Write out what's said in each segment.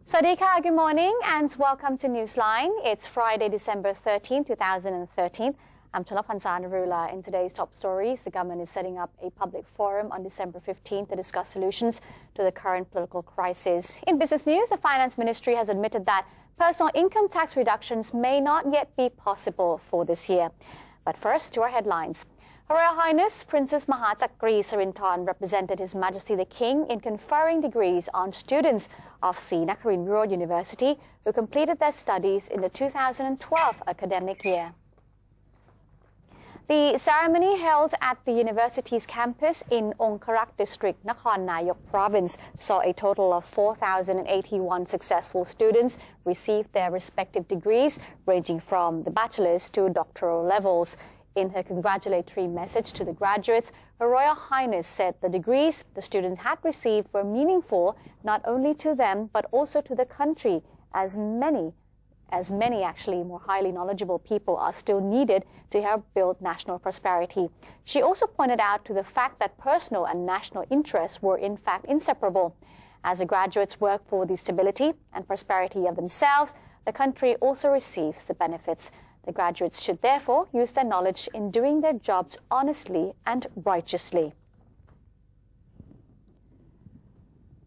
Sawadee good morning and welcome to Newsline. It's Friday, December 13, 2013. I'm Chalapansa Narula. In today's top stories, the government is setting up a public forum on December 15 to discuss solutions to the current political crisis. In business news, the Finance Ministry has admitted that personal income tax reductions may not yet be possible for this year. But first, to our headlines. Her Royal Highness Princess Mahachakri Sarinthorn represented His Majesty the King in conferring degrees on students of Nakarin Rural University who completed their studies in the 2012 academic year. The ceremony held at the university's campus in Ongkarak District, Nakhon Nayok Province, saw a total of 4,081 successful students receive their respective degrees, ranging from the bachelor's to doctoral levels. In her congratulatory message to the graduates, Her Royal Highness said the degrees the students had received were meaningful not only to them but also to the country, as many actually more highly knowledgeable people are still needed to help build national prosperity. She also pointed out to the fact that personal and national interests were in fact inseparable. As the graduates work for the stability and prosperity of themselves, the country also receives the benefits. The graduates should therefore use their knowledge in doing their jobs honestly and righteously.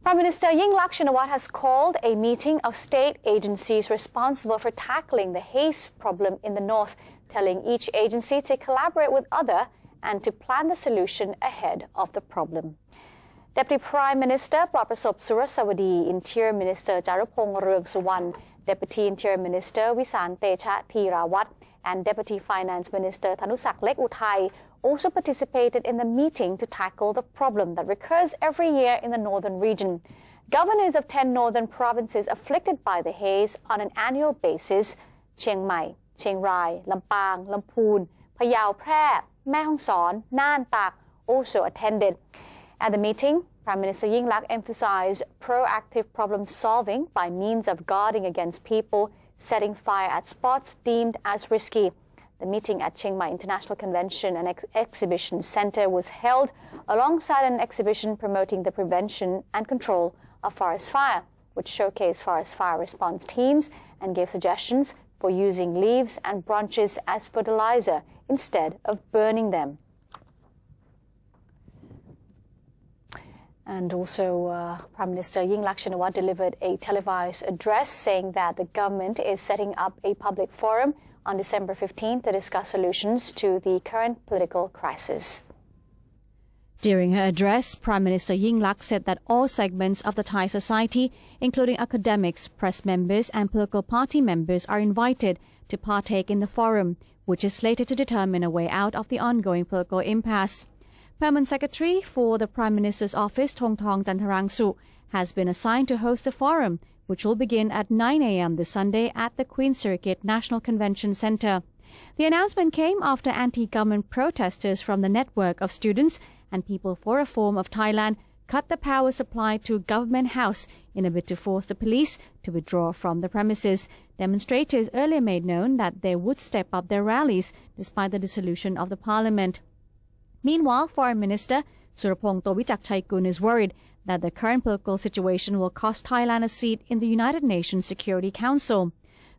Prime Minister Yingluck Shinawatra has called a meeting of state agencies responsible for tackling the haze problem in the north, telling each agency to collaborate with others and to plan the solution ahead of the problem. Deputy Prime Minister Prapasop Surasawadi, Interior Minister Charupong Reung Suwan, Deputy Interior Minister Wisan Techa Thirawat, and Deputy Finance Minister Thanusak Lek Uthai also participated in the meeting to tackle the problem that recurs every year in the northern region. Governors of 10 northern provinces afflicted by the haze on an annual basis, Chiang Mai, Chiang Rai, Lampang, Lamphun, Phayao, Phrae, Mae Hong Son, Nan Tak also attended. At the meeting, Prime Minister Yingluck emphasized proactive problem solving by means of guarding against people setting fire at spots deemed as risky. The meeting at Chiang Mai International Convention and Exhibition Center was held alongside an exhibition promoting the prevention and control of forest fire, which showcased forest fire response teams and gave suggestions for using leaves and branches as fertilizer instead of burning them. And also, Prime Minister Yingluck Shinawatra delivered a televised address saying that the government is setting up a public forum on December 15 to discuss solutions to the current political crisis. During her address, Prime Minister Yingluck said that all segments of the Thai society, including academics, press members and political party members, are invited to partake in the forum, which is slated to determine a way out of the ongoing political impasse. Permanent Secretary for the Prime Minister's Office, Thongthong Jantarangsu, has been assigned to host the forum, which will begin at 9 a.m. this Sunday at the Queen's Circuit National Convention Centre. The announcement came after anti-government protesters from the network of students and People for Reform of Thailand cut the power supply to Government House in a bid to force the police to withdraw from the premises. Demonstrators earlier made known that they would step up their rallies despite the dissolution of the parliament. Meanwhile, Foreign Minister Surapong Towichakchaikun is worried that the current political situation will cost Thailand a seat in the United Nations Security Council.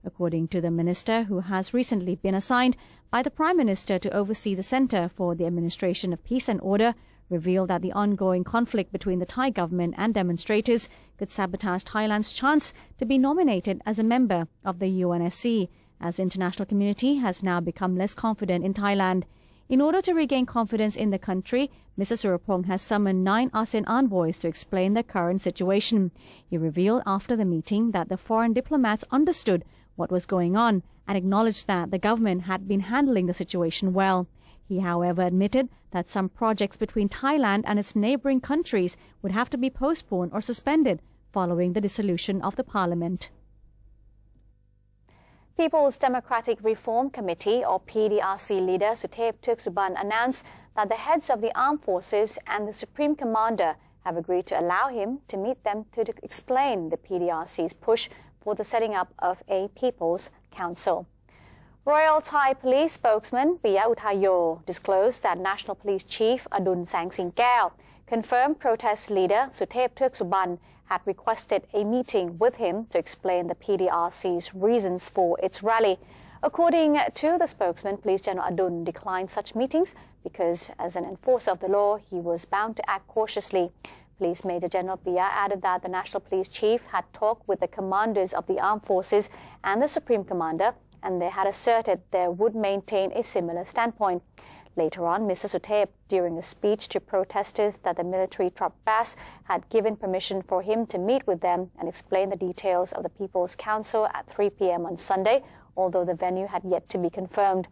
According to the minister, who has recently been assigned by the Prime Minister to oversee the Centre for the Administration of Peace and Order, revealed that the ongoing conflict between the Thai government and demonstrators could sabotage Thailand's chance to be nominated as a member of the UNSC, as the international community has now become less confident in Thailand. In order to regain confidence in the country, Mr. Surapong has summoned 9 ASEAN envoys to explain the current situation. He revealed after the meeting that the foreign diplomats understood what was going on and acknowledged that the government had been handling the situation well. He, however, admitted that some projects between Thailand and its neighboring countries would have to be postponed or suspended following the dissolution of the parliament. People's Democratic Reform Committee, or PDRC leader Suthep Thueksuban announced that the heads of the armed forces and the Supreme Commander have agreed to allow him to meet them to explain the PDRC's push for the setting up of a People's Council. Royal Thai Police spokesman Piya Uttayo disclosed that National Police Chief Adun Sangsingkaew confirmed protest leader Suthep Thaugsuban had requested a meeting with him to explain the PDRC's reasons for its rally. According to the spokesman, Police General Adun declined such meetings because, as an enforcer of the law, he was bound to act cautiously. Police Major General Piya added that the National Police Chief had talked with the commanders of the armed forces and the Supreme Commander, and they had asserted they would maintain a similar standpoint. Later on, Mr. Suthep, during a speech to protesters that the military Trop Bass had given permission for him to meet with them and explain the details of the People's Council at 3 p.m. on Sunday, although the venue had yet to be confirmed.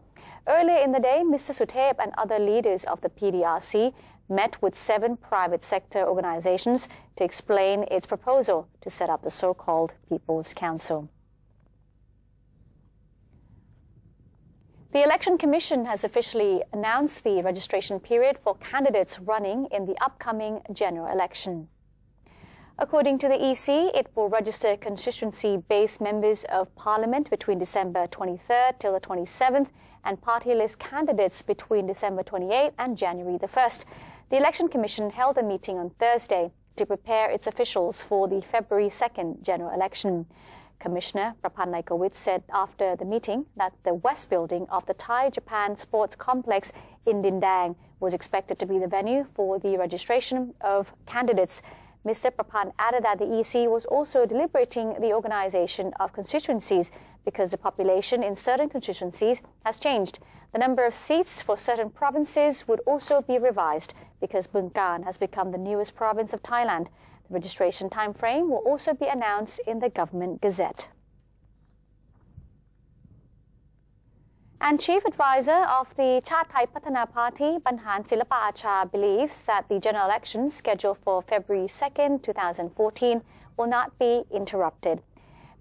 Earlier in the day, Mr. Suthep and other leaders of the PDRC met with 7 private sector organizations to explain its proposal to set up the so-called People's Council. The Election Commission has officially announced the registration period for candidates running in the upcoming general election. According to the EC, it will register constituency-based members of Parliament between December 23rd till the 27th and party list candidates between December 28th and January the 1st. The Election Commission held a meeting on Thursday to prepare its officials for the February 2nd general election. Commissioner Prapan Naikowitz said after the meeting that the West Building of the Thai-Japan Sports Complex in Dindang was expected to be the venue for the registration of candidates. Mr. Prapan added that the EC was also deliberating the organization of constituencies because the population in certain constituencies has changed. The number of seats for certain provinces would also be revised because Bangkan has become the newest province of Thailand. The registration time frame will also be announced in the Government Gazette. And Chief Advisor of the Chat Thai Patana Party, Banhan Silapa Acha, believes that the general elections scheduled for February 2nd, 2014 will not be interrupted.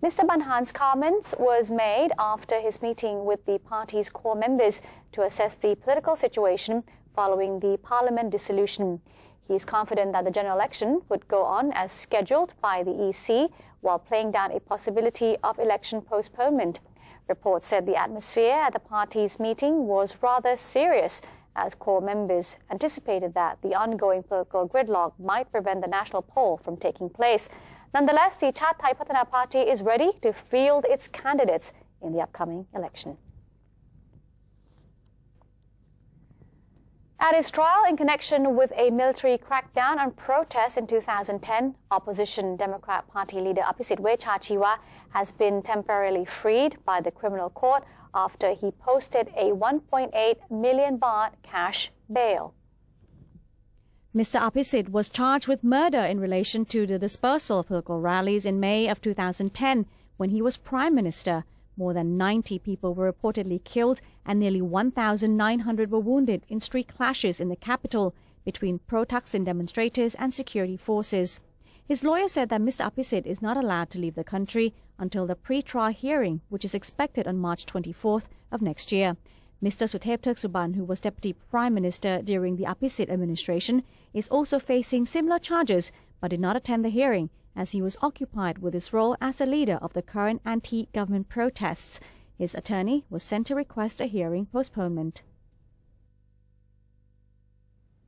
Mr. Banhan's comments was made after his meeting with the party's core members to assess the political situation following the parliament dissolution. He is confident that the general election would go on as scheduled by the EC while playing down a possibility of election postponement. Reports said the atmosphere at the party's meeting was rather serious as core members anticipated that the ongoing political gridlock might prevent the national poll from taking place. Nonetheless, the Chat Thai Patana Party is ready to field its candidates in the upcoming election. At his trial in connection with a military crackdown on protests in 2010, opposition Democrat Party leader Apisit Wechachiwa has been temporarily freed by the criminal court after he posted a 1.8 million baht cash bail. Mr. Apisit was charged with murder in relation to the dispersal of political rallies in May of 2010 when he was Prime Minister. More than 90 people were reportedly killed and nearly 1,900 were wounded in street clashes in the capital between pro-Thaksin demonstrators and security forces. His lawyer said that Mr. Apisit is not allowed to leave the country until the pre-trial hearing, which is expected on March 24th of next year. Mr. Suthep Thaugsuban, who was Deputy Prime Minister during the Apisit administration, is also facing similar charges but did not attend the hearing, as he was occupied with his role as a leader of the current anti-government protests. His attorney was sent to request a hearing postponement.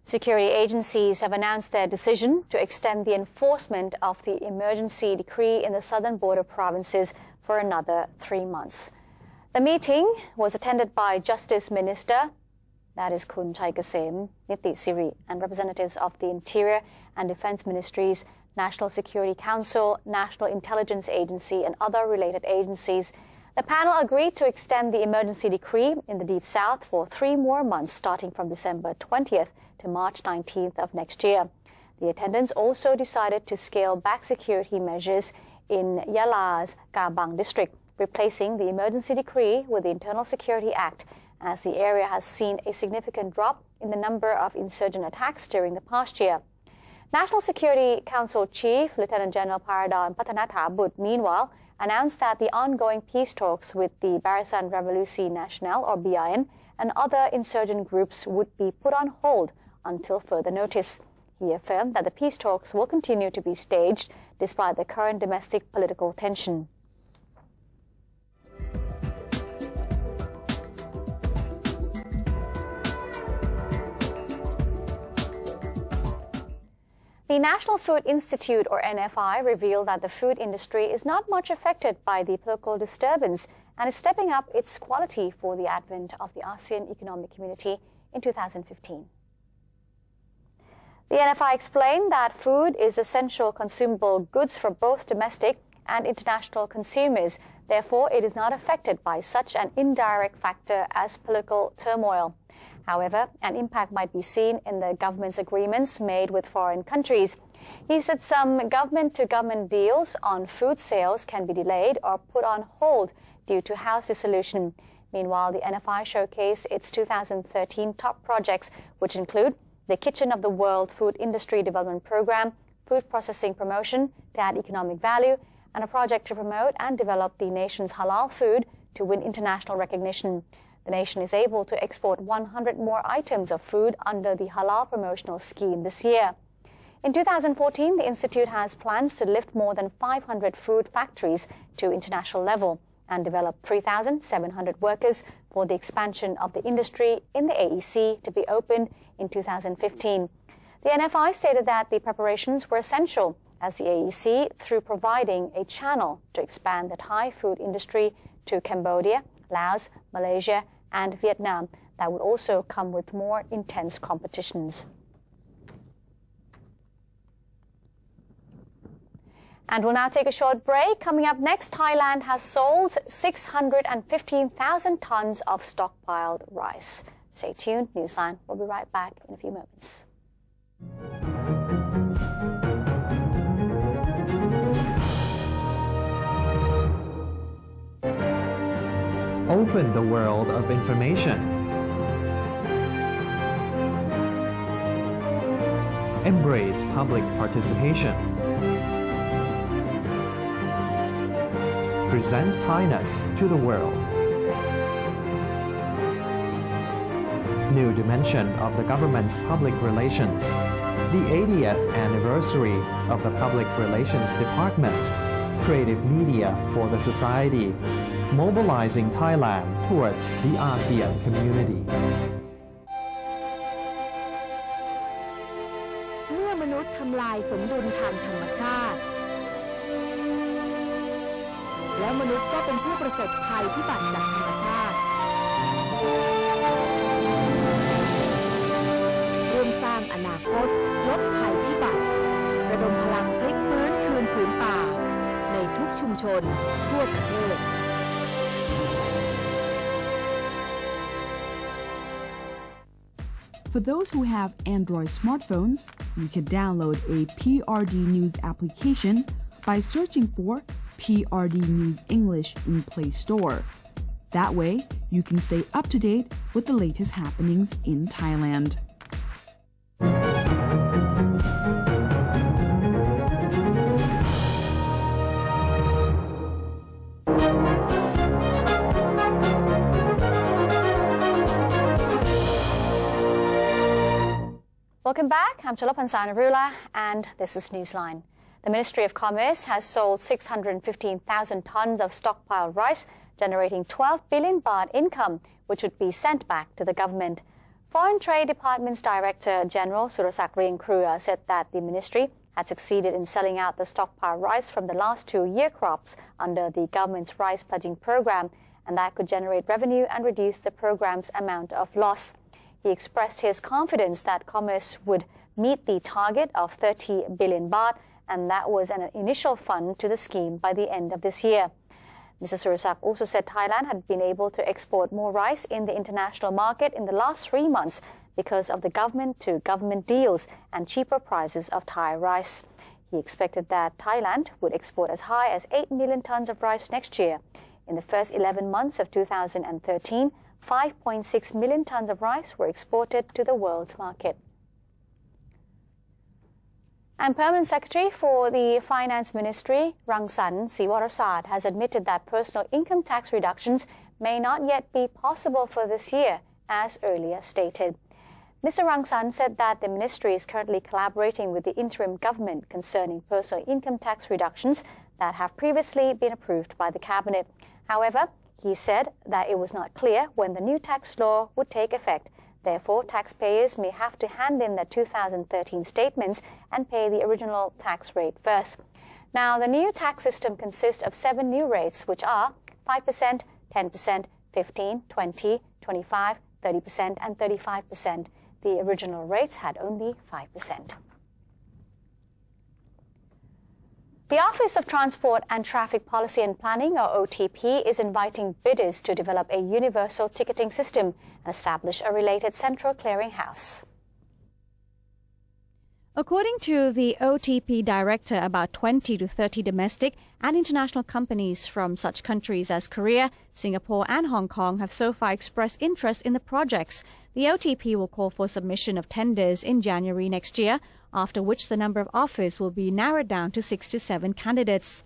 Security agencies have announced their decision to extend the enforcement of the emergency decree in the southern border provinces for another 3 months. The meeting was attended by Justice Minister, that is Kun Chai Kasem Niti Siri, and representatives of the Interior and Defense Ministries, National Security Council, National Intelligence Agency, and other related agencies. The panel agreed to extend the emergency decree in the Deep South for 3 more months, starting from December 20th to March 19th of next year. The attendants also decided to scale back security measures in Yala's Kabang district, replacing the emergency decree with the Internal Security Act, as the area has seen a significant drop in the number of insurgent attacks during the past year. National Security Council Chief Lieutenant General Paradon Patanathabut, meanwhile, announced that the ongoing peace talks with the Barisan Revolusi Nasional, or BRN, and other insurgent groups would be put on hold until further notice. He affirmed that the peace talks will continue to be staged despite the current domestic political tension. The National Food Institute, or NFI, revealed that the food industry is not much affected by the political disturbance and is stepping up its quality for the advent of the ASEAN Economic Community in 2015. The NFI explained that food is essential consumable goods for both domestic and international consumers. Therefore, it is not affected by such an indirect factor as political turmoil. However, an impact might be seen in the government's agreements made with foreign countries. He said some government-to-government deals on food sales can be delayed or put on hold due to House dissolution. Meanwhile, the NFI showcased its 2013 top projects, which include the Kitchen of the World Food Industry Development Program, food processing promotion to add economic value, and a project to promote and develop the nation's halal food to win international recognition. The nation is able to export 100 more items of food under the halal promotional scheme this year. In 2014, the Institute has plans to lift more than 500 food factories to international level and develop 3,700 workers for the expansion of the industry in the AEC to be opened in 2015. The NFI stated that the preparations were essential as the AEC, through providing a channel to expand the Thai food industry to Cambodia, Laos, Malaysia, and Vietnam, that would also come with more intense competitions. And we'll now take a short break. Coming up next, Thailand has sold 615,000 tons of stockpiled rice. Stay tuned. Newsline will be right back in a few moments. Open the world of information. Embrace public participation. Present Thainess to the world. New dimension of the government's public relations. The 80th anniversary of the Public Relations Department. Creative media for the society. Mobilizing Thailand towards the ASEAN community. เมื่อมนุษย์ทำลายสมดุลทางธรรมชาติแล้วมนุษย์ก็เป็นผู้ประสบภัยพิบัติจากธรรมชาติร่วมสร้างอนาคตลดภัยพิบัติระดมพลังพลิกฟื้นคืนผืนป่าในทุกชุมชนทั่วประเทศFor those who have Android smartphones, you can download a PRD News application by searching for PRD News English in Play Store. That way, you can stay up to date with the latest happenings in Thailand. Welcome back. I'm Chalapansana Narula, and this is Newsline. The Ministry of Commerce has sold 615,000 tons of stockpiled rice, generating 12 billion baht income, which would be sent back to the government. Foreign Trade Department's Director General Surasak Riengkrua said that the ministry had succeeded in selling out the stockpiled rice from the last 2 year crops under the government's rice pledging program, and that could generate revenue and reduce the program's amount of loss. He expressed his confidence that commerce would meet the target of 30 billion baht, and that was an initial fund to the scheme by the end of this year. Mr. Surasak also said Thailand had been able to export more rice in the international market in the last 3 months because of the government-to-government deals and cheaper prices of Thai rice. He expected that Thailand would export as high as 8 million tons of rice next year. In the first 11 months of 2013, 5.6 million tons of rice were exported to the world's market. And Permanent Secretary for the Finance Ministry, Rangsan Siwarasad, has admitted that personal income tax reductions may not yet be possible for this year as earlier stated. Mr. Rangsan said that the ministry is currently collaborating with the interim government concerning personal income tax reductions that have previously been approved by the cabinet. However, he said that it was not clear when the new tax law would take effect. Therefore, taxpayers may have to hand in their 2013 statements and pay the original tax rate first. Now, the new tax system consists of 7 new rates, which are 5%, 10%, 15%, 20%, 25%, 30%, and 35%. The original rates had only 5%. The Office of Transport and Traffic Policy and Planning, or OTP, is inviting bidders to develop a universal ticketing system and establish a related central clearinghouse. According to the OTP director, about 20 to 30 domestic and international companies from such countries as Korea, Singapore and Hong Kong have so far expressed interest in the projects. The OTP will call for submission of tenders in January next year, after which the number of offers will be narrowed down to 6 to 7 candidates.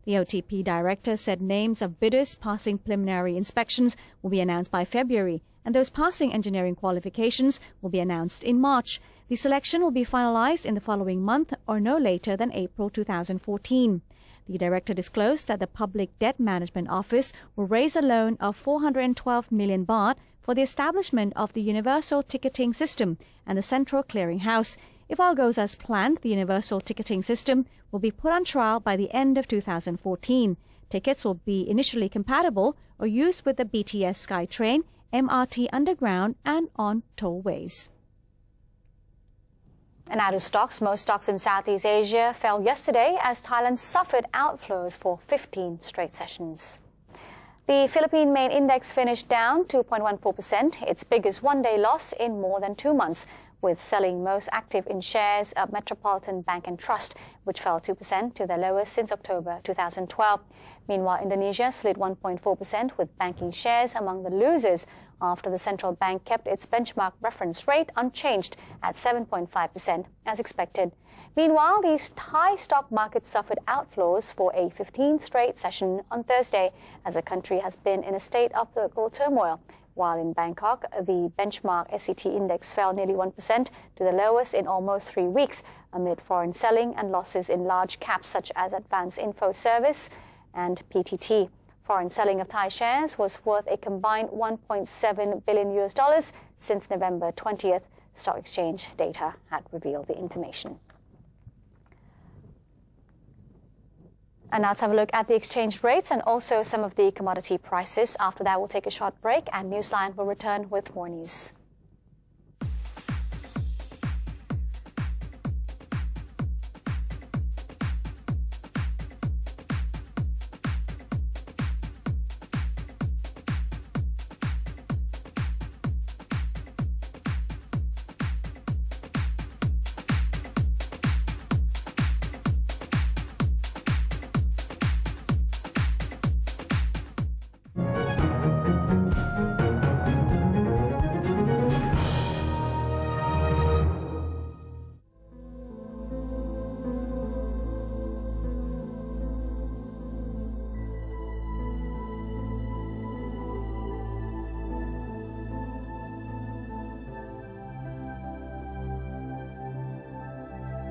The OTP director said names of bidders passing preliminary inspections will be announced by February, and those passing engineering qualifications will be announced in March. The selection will be finalized in the following month or no later than April 2014. The director disclosed that the Public Debt Management Office will raise a loan of 412 million baht for the establishment of the universal ticketing system and the central clearinghouse. If all goes as planned, the universal ticketing system will be put on trial by the end of 2014. Tickets will be initially compatible or used with the BTS SkyTrain, MRT Underground and on tollways. And now to stocks. Most stocks in Southeast Asia fell yesterday as Thailand suffered outflows for 15 straight sessions. The Philippine main index finished down 2.14%, its biggest one-day loss in more than 2 months, with selling most active in shares of Metropolitan Bank and Trust, which fell 2% to their lowest since October 2012. Meanwhile, Indonesia slid 1.4%, with banking shares among the losers after the central bank kept its benchmark reference rate unchanged at 7.5% as expected. Meanwhile, the Thai stock market suffered outflows for a 15th straight session on Thursday, as the country has been in a state of political turmoil. While in Bangkok, the benchmark SCT index fell nearly 1% to the lowest in almost 3 weeks, amid foreign selling and losses in large caps such as Advanced Info Service and PTT. Foreign selling of Thai shares was worth a combined $1.7 billion since November 20th. Stock exchange data had revealed the information. And now let's have a look at the exchange rates and also some of the commodity prices. After that, we'll take a short break and Newsline will return with more news.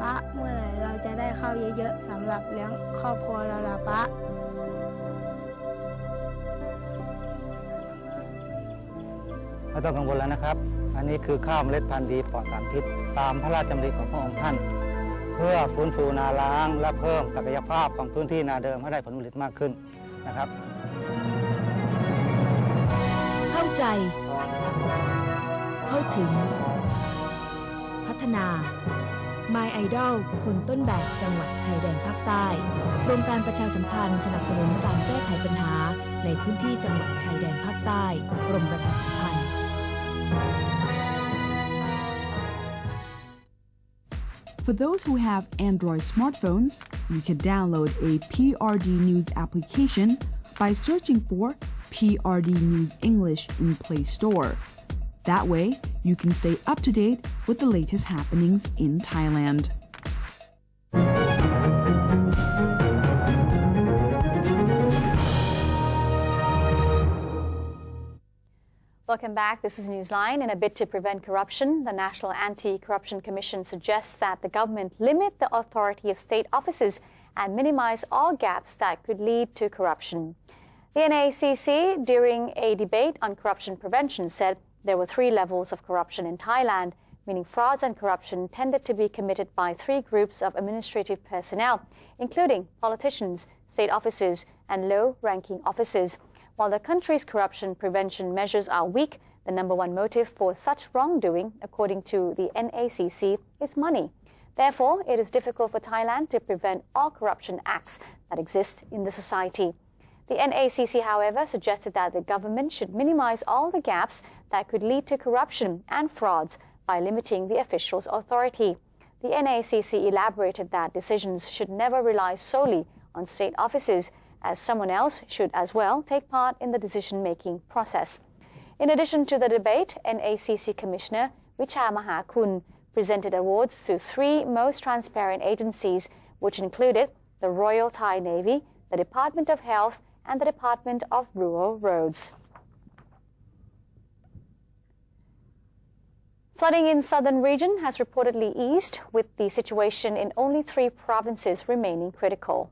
ป๊าเมื่อไหร่เราจะได้ข้าวเยอะๆสำหรับเลี้ยงครอบครัวเราล่ะป๊าไม่ต้องกังวลแล้วนะครับอันนี้คือข้าวเมล็ดพันธุ์ดีปลอดสารพิษตามพระราชดำริของพระองค์ท่านเพื่อฟื้นฟูนาล้างและเพิ่มศักยภาพของพื้นที่นาเดิมให้ได้ผลผลิตมากขึ้นนะครับเข้าใจเข้าถึงพัฒนา My Idol คนต้นแบบจังหวัดชายแดนภาคใต้โครงการประชาสัมพันธ์สนับสนุนการแก้ไขปัญหาในพื้นที่จังหวัดชายแดนภาคใต้กรมประชาสัมพันธ์ For those who have Android smartphones, you can download a PRD News application by searching for PRD News English in Play Store. That way, you can stay up to date with the latest happenings in Thailand. Welcome back. This is Newsline. In a bid to prevent corruption, the National Anti-Corruption Commission suggests that the government limit the authority of state offices and minimize all gaps that could lead to corruption. The NACC, during a debate on corruption prevention, said there were 3 levels of corruption in Thailand, meaning frauds and corruption tended to be committed by 3 groups of administrative personnel, including politicians, state officers, and low-ranking officers. While the country's corruption prevention measures are weak, the number 1 motive for such wrongdoing, according to the NACC, is money. Therefore, it is difficult for Thailand to prevent all corruption acts that exist in the society. The NACC, however, suggested that the government should minimize all the gaps that could lead to corruption and frauds by limiting the official's authority. The NACC elaborated that decisions should never rely solely on state offices, as someone else should as well take part in the decision-making process. In addition to the debate, NACC Commissioner Vicha Mahakun presented awards to 3 most transparent agencies, which included the Royal Thai Navy, the Department of Health, and the Department of Rural Roads. Flooding in southern region has reportedly eased, with the situation in only 3 provinces remaining critical.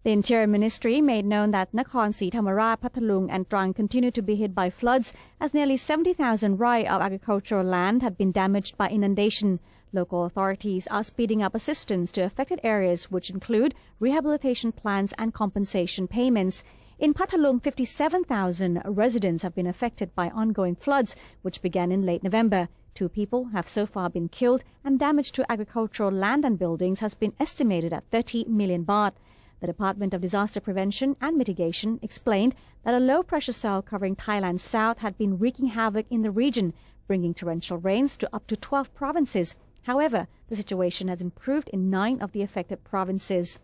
The Interior Ministry made known that Nakhon Si Thammarat, Phatthalung and Trang continue to be hit by floods, as nearly 70,000 rai of agricultural land had been damaged by inundation. Local authorities are speeding up assistance to affected areas, which include rehabilitation plans and compensation payments. In Phatthalung, 57,000 residents have been affected by ongoing floods, which began in late November. 2 people have so far been killed, and damage to agricultural land and buildings has been estimated at 30 million baht. The Department of Disaster Prevention and Mitigation explained that a low-pressure cell covering Thailand's south had been wreaking havoc in the region, bringing torrential rains to up to 12 provinces. However, the situation has improved in 9 of the affected provinces.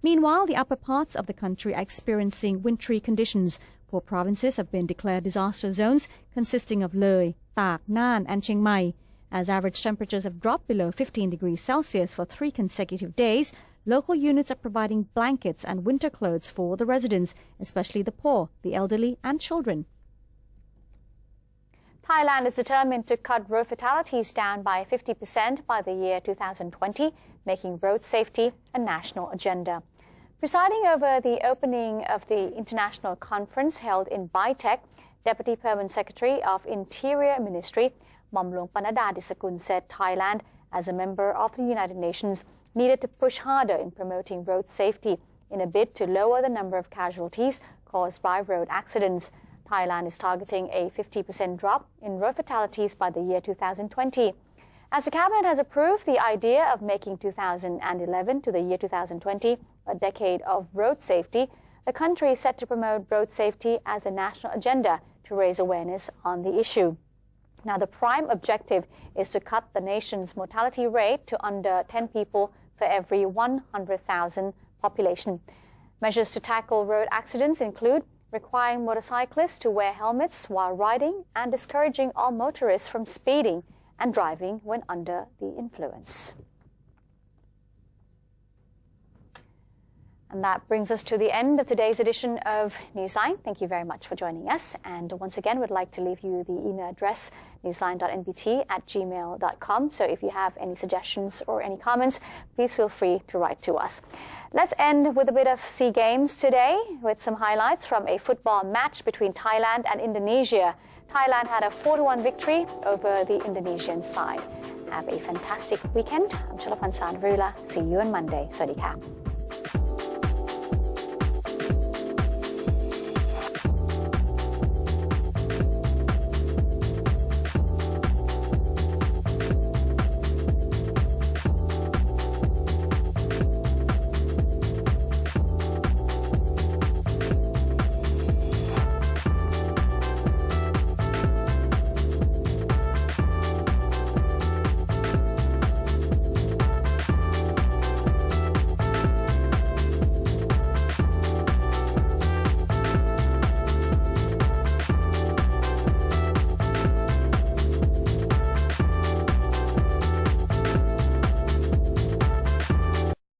Meanwhile, the upper parts of the country are experiencing wintry conditions. 4 provinces have been declared disaster zones, consisting of Loi, Tak, Nan and Chiang Mai. As average temperatures have dropped below 15 degrees Celsius for 3 consecutive days, local units are providing blankets and winter clothes for the residents, especially the poor, the elderly and children. Thailand is determined to cut road fatalities down by 50% by the year 2020, making road safety a national agenda. Presiding over the opening of the international conference held in Baitek, Deputy Permanent Secretary of Interior Ministry, Momlong Panada Disakun, said Thailand, as a member of the United Nations, needed to push harder in promoting road safety in a bid to lower the number of casualties caused by road accidents. Thailand is targeting a 50% drop in road fatalities by the year 2020. As the Cabinet has approved the idea of making 2011 to the year 2020 a decade of road safety, the country is set to promote road safety as a national agenda to raise awareness on the issue. Now, the prime objective is to cut the nation's mortality rate to under 10 people for every 100,000 population. Measures to tackle road accidents include requiring motorcyclists to wear helmets while riding and discouraging all motorists from speeding and driving when under the influence. And that brings us to the end of today's edition of Newsline. Thank you very much for joining us. And once again, we'd like to leave you the email address, newsline.nbt@gmail.com. So if you have any suggestions or any comments, please feel free to write to us. Let's end with a bit of SEA Games today with some highlights from a football match between Thailand and Indonesia. Thailand had a 4-1 victory over the Indonesian side. Have a fantastic weekend. I'm Chalapan Sanvrula. See you on Monday. Sawasdee ka.